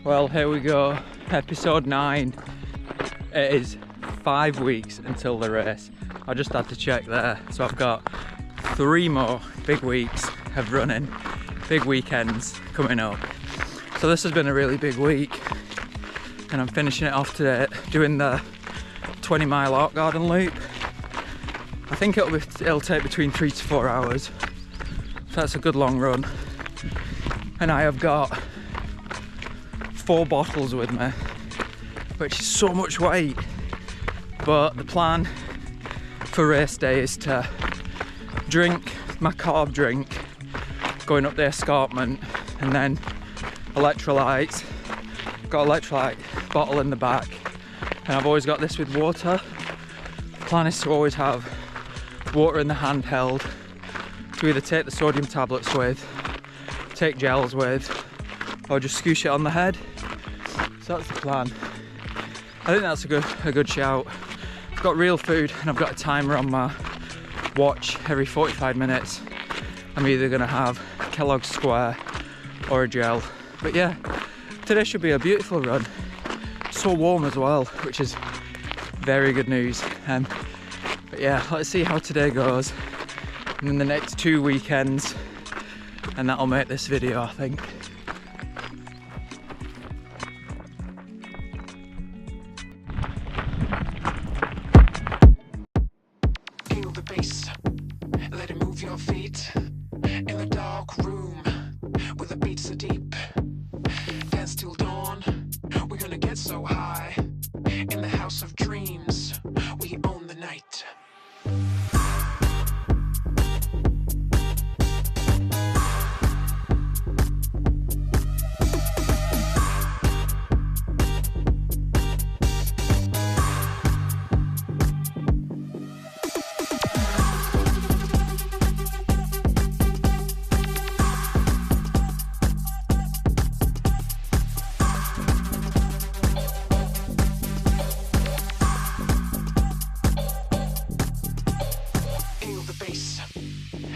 Well, here we go, episode 9. It is 5 weeks until the race. I just had to check there, so I've got 3 more big weeks of running, big weekends coming up. So this has been a really big week, and I'm finishing it off today doing the 20-mile Ardgartan loop. I think it'll take between 3 to 4 hours, so that's a good long run. And I have got 4 bottles with me, which is so much weight. But the plan for race day is to drink my carb drink going up the escarpment, and then electrolytes. Got an electrolyte bottle in the back, and I've always got this with water. The plan is to always have water in the handheld, to either take the sodium tablets with, take gels with, or just scoosh it on the head. So that's the plan. I think that's a good shout. I've got real food and I've got a timer on my watch. Every 45 minutes I'm either going to have a Kellogg's Square or a gel. But yeah, today should be a beautiful run. So warm as well, which is very good news. But yeah, let's see how today goes. And then the next 2 weekends, and that'll make this video, I think. Feel the bass, let it move your feet. In the dark room, where the beats are deep. Dance till dawn, we're gonna get so high. In the house of dreams, we own the night.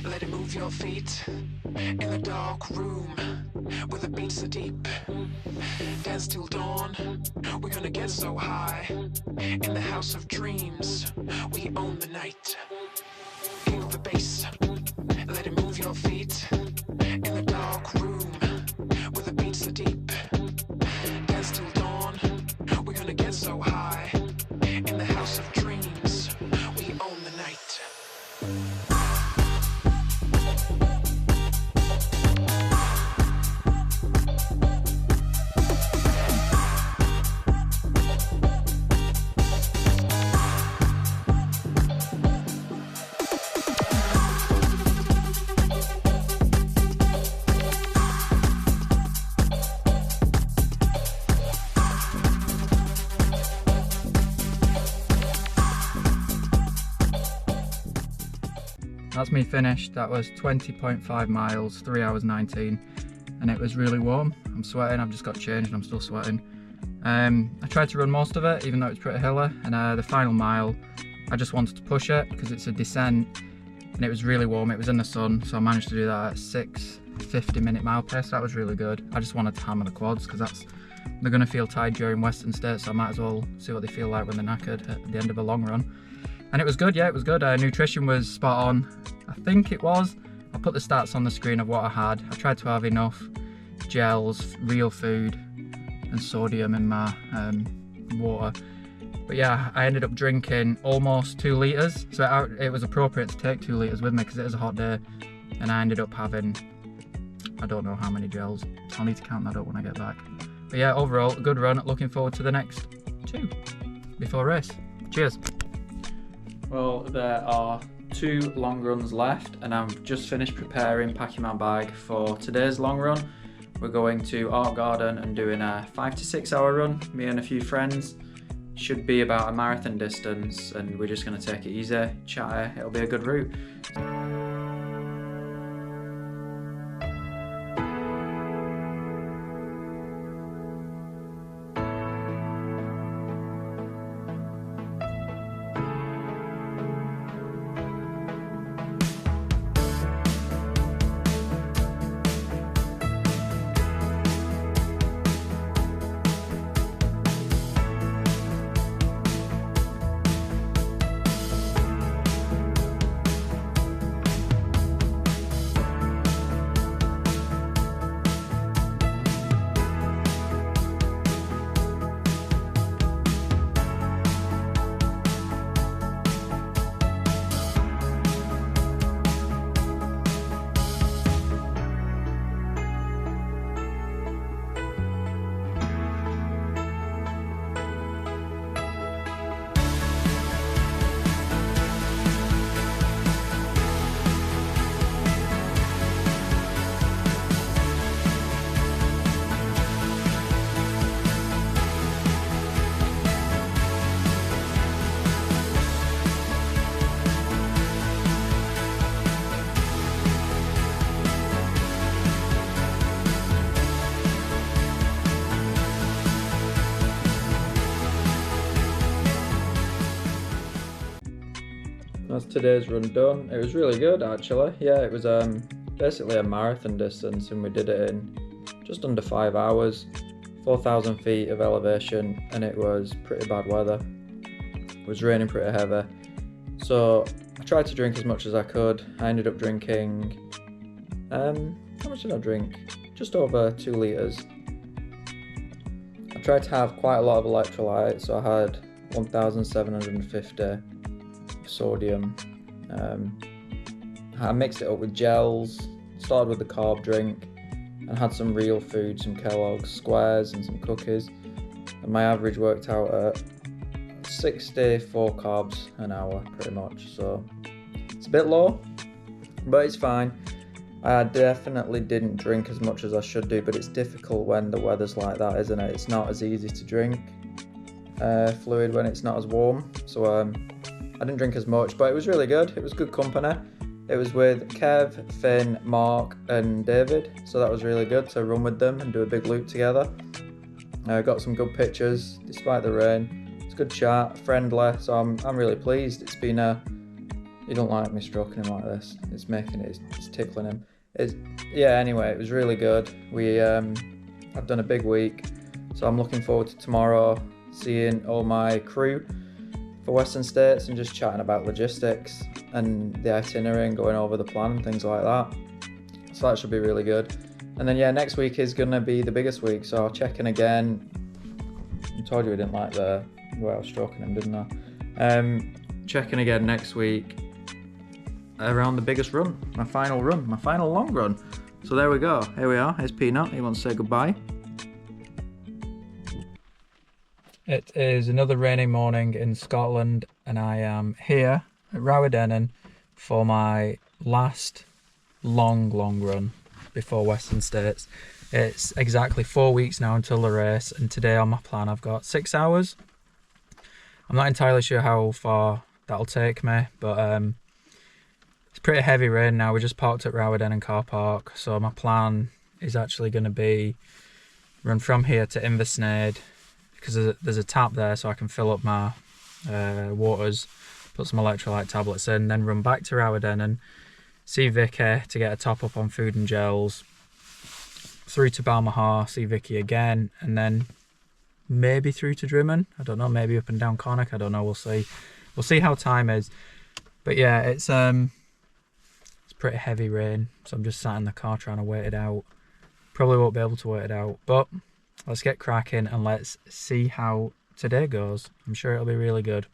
Let it move your feet. In the dark room, where the beats are deep. Dance till dawn, we're gonna get so high. In the house of dreams, we own the night. Feel the bass, let it move your feet. In the dark room, where the beats are deep. Dance till dawn, we're gonna get so high. In the house of dreams, we own the night. That's me finished. That was 20.5 miles, 3 hours 19, and it was really warm. I'm sweating. I've just got changed and I'm still sweating. I tried to run most of it, even though it's pretty hilly, and the final mile I just wanted to push it because it's a descent and it was really warm. It was in the sun, so I managed to do that at 6:50 minute mile pace. That was really good. I just wanted to hammer the quads because they're going to feel tired during Western States, so I might as well see what they feel like when they're knackered at the end of a long run. And it was good, yeah, it was good. Nutrition was spot on. I think it was. I'll put the stats on the screen of what I had. I tried to have enough gels, real food, and sodium in my water. But yeah, I ended up drinking almost 2 litres. So it was appropriate to take 2 litres with me because it is a hot day. And I ended up having, I don't know how many gels. I'll need to count that up when I get back. But yeah, overall, a good run. Looking forward to the next 2 before race. Cheers. Well, there are 2 long runs left, and I've just finished packing my bag for today's long run. We're going to Ardgartan and doing a 5 to 6 hour run, me and a few friends. Should be about a marathon distance, and we're just going to take it easy, chatty. It'll be a good route. That's today's run done. It was really good actually. Yeah, it was basically a marathon distance, and we did it in just under 5 hours, 4,000 feet of elevation, and it was pretty bad weather. It was raining pretty heavy, so I tried to drink as much as I could. I ended up drinking, how much did I drink? Just over 2 litres. I tried to have quite a lot of electrolytes, so I had 1,750 sodium. I mixed it up with gels, started with the carb drink, and had some real food, some Kellogg's squares and some cookies, and my average worked out at 64 carbs an hour pretty much, so it's a bit low, but it's fine. I definitely didn't drink as much as I should do, but it's difficult when the weather's like that, isn't it? It's not as easy to drink fluid when it's not as warm, so I didn't drink as much, but it was really good. It was good company. It was with Kev, Finn, Mark and David, so that was really good to run with them and do a big loop together. I got some good pictures despite the rain. It's good chat, friendly, so I'm really pleased. It's been you don't like me stroking him like this. It's making it, it's tickling him. Anyway, it was really good. I've done a big week, so I'm looking forward to tomorrow, seeing all my crew for Western States and just chatting about logistics and the itinerary and going over the plan and things like that. So that should be really good. And then yeah, next week is gonna be the biggest week, so I'll check in again. I told you I didn't like the way I was stroking him, didn't I? Checking again next week around the biggest run, my final long run. So there we go, here we are. Here's Peanut, he wants to say goodbye. It is another rainy morning in Scotland, and I am here at Ardgartan for my last long run before Western States. It's exactly 4 weeks now until the race, and today on my plan I've got 6 hours. I'm not entirely sure how far that'll take me, but it's pretty heavy rain now. We just parked at Ardgartan car park, so my plan is actually going to be run from here to Inversnaid, because there's a tap there, so I can fill up my waters, put some electrolyte tablets in, then run back to Ardgartan and see Vicky to get a top up on food and gels, through to Balmahar, see Vicky again, and then maybe through to Drimmen. I don't know, maybe up and down Connacht, I don't know, we'll see how time is. But yeah, it's pretty heavy rain, so I'm just sat in the car trying to wait it out. Probably won't be able to wait it out, but let's get cracking and let's see how today goes. I'm sure it'll be really good.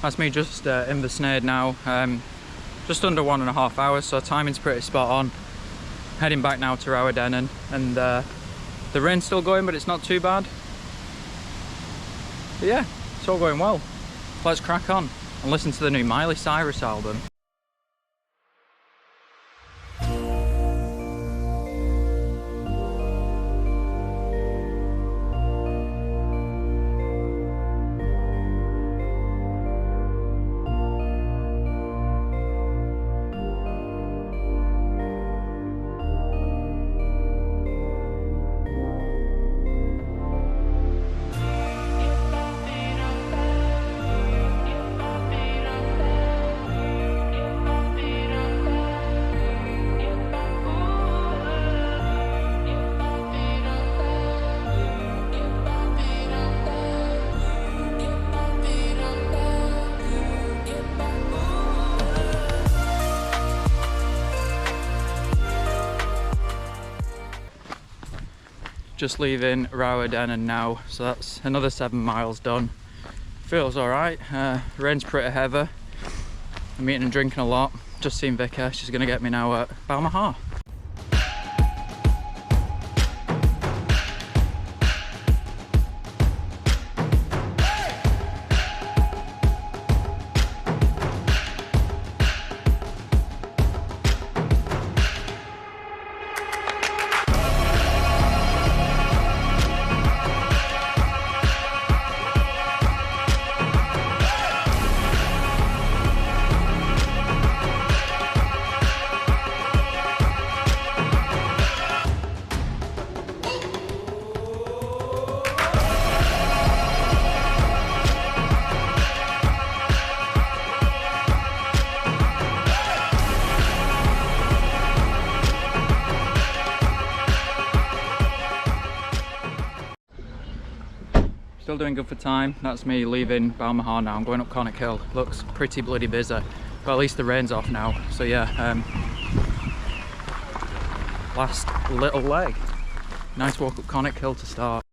That's me just in the Inversnaid now, just under 1.5 hours, so timing's pretty spot on. Heading back now to Ardgartan, and the rain's still going, but it's not too bad. But yeah, it's all going well. Let's crack on and listen to the new Miley Cyrus album. Just leaving Ardgartan now, so that's another 7 miles done. Feels alright. Rain's pretty heavy. I'm eating and drinking a lot. Just seen Vicar, she's gonna get me now at Balmaha. Still doing good for time. That's me leaving Balmaha now. I'm going up Connacht Hill. Looks pretty bloody busy, but at least the rain's off now. So yeah, last little leg. Nice walk up Connacht Hill to start.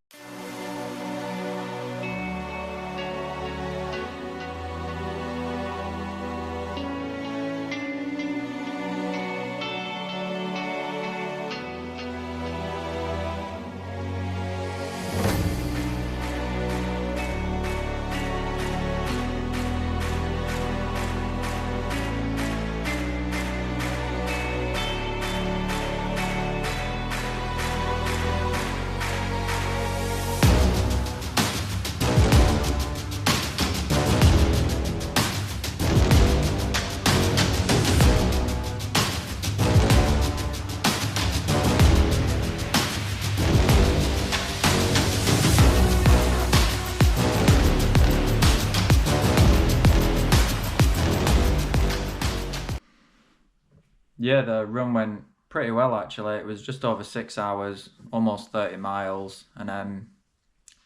Yeah, the run went pretty well actually. It was just over 6 hours, almost 30 miles, and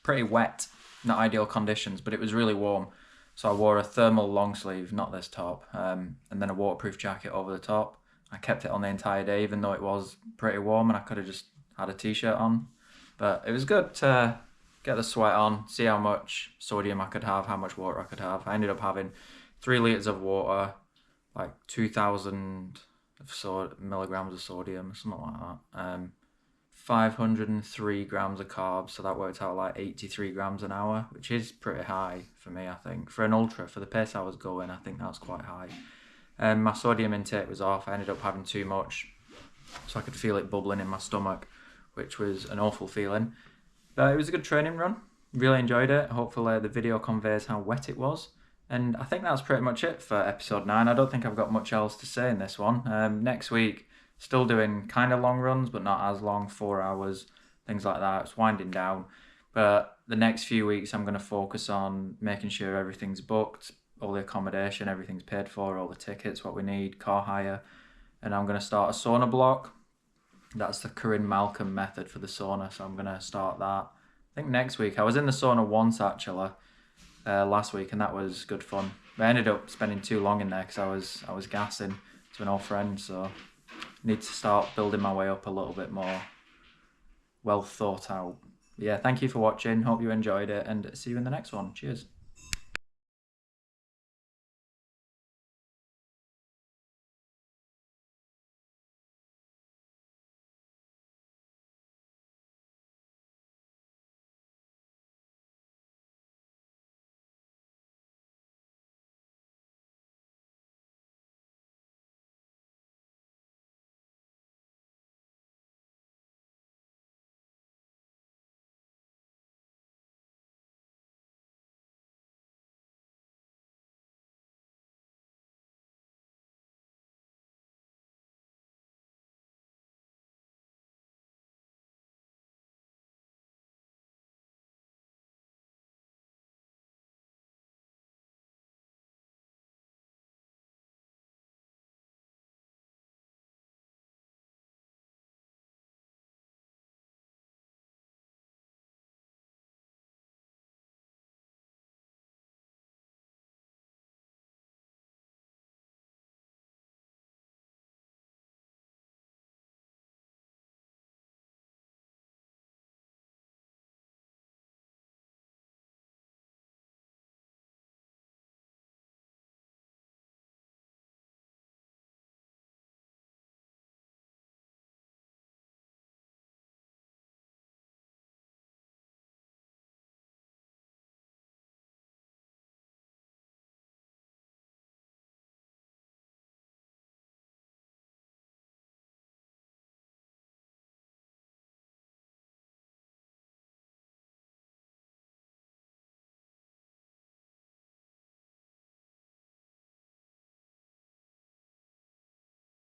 pretty wet. Not ideal conditions, but it was really warm. So I wore a thermal long sleeve, not this top, and then a waterproof jacket over the top. I kept it on the entire day, even though it was pretty warm, and I could have just had a t-shirt on. But it was good to get the sweat on, see how much sodium I could have, how much water I could have. I ended up having 3 litres of water, like 2,000 milligrams of sodium, something like that. 503 grams of carbs, so that worked out like 83 grams an hour, which is pretty high for me, I think. For an ultra, for the pace I was going, I think that was quite high. My sodium intake was off. I ended up having too much, so I could feel it bubbling in my stomach, which was an awful feeling. But it was a good training run. Really enjoyed it. Hopefully the video conveys how wet it was. And I think that's pretty much it for episode 9. I don't think I've got much else to say in this one. Next week, still doing kind of long runs, but not as long, 4 hours, things like that. It's winding down. But the next few weeks, I'm going to focus on making sure everything's booked, all the accommodation, everything's paid for, all the tickets, what we need, car hire. And I'm going to start a sauna block. That's the Corinne Malcolm method for the sauna, so I'm going to start that. I think next week. I was in the sauna once, actually. Last week, and that was good fun. I ended up spending too long in there because I was gassing to an old friend, so I need to start building my way up a little bit more well thought out. Yeah, thank you for watching. Hope you enjoyed it, and see you in the next one. Cheers.